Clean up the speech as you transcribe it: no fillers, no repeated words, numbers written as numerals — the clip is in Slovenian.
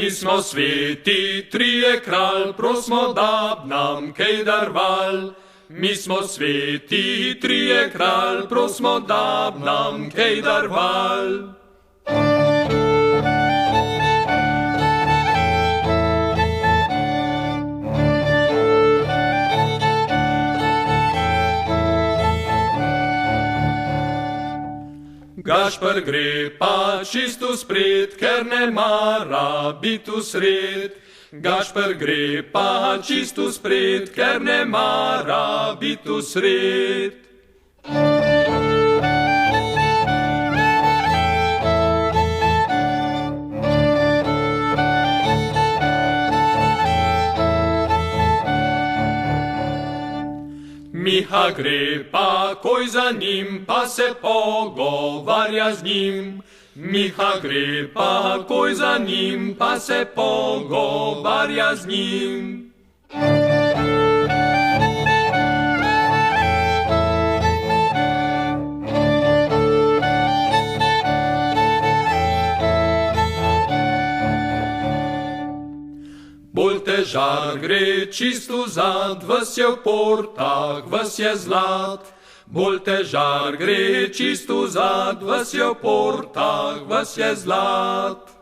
Mi smo sveti trije kralj, prosmo da nam kaj darval. Mi smo sveti trije kralj, prosmo da nam kaj darval. Gašper gre pa čisto spred, ker ne mara biti usred. Gašper gre pa čisto spred, ker ne mara biti usred. Miha gre pa koj za njim, pa se pogovarja z njim. Miha gre pa koj za njim, pa se pogovarja z njim. Bolj težar gre čisto zad, vas je v portah, vas je zlat. Bolj težar gre čisto zad, vas je v portah, vas je zlat.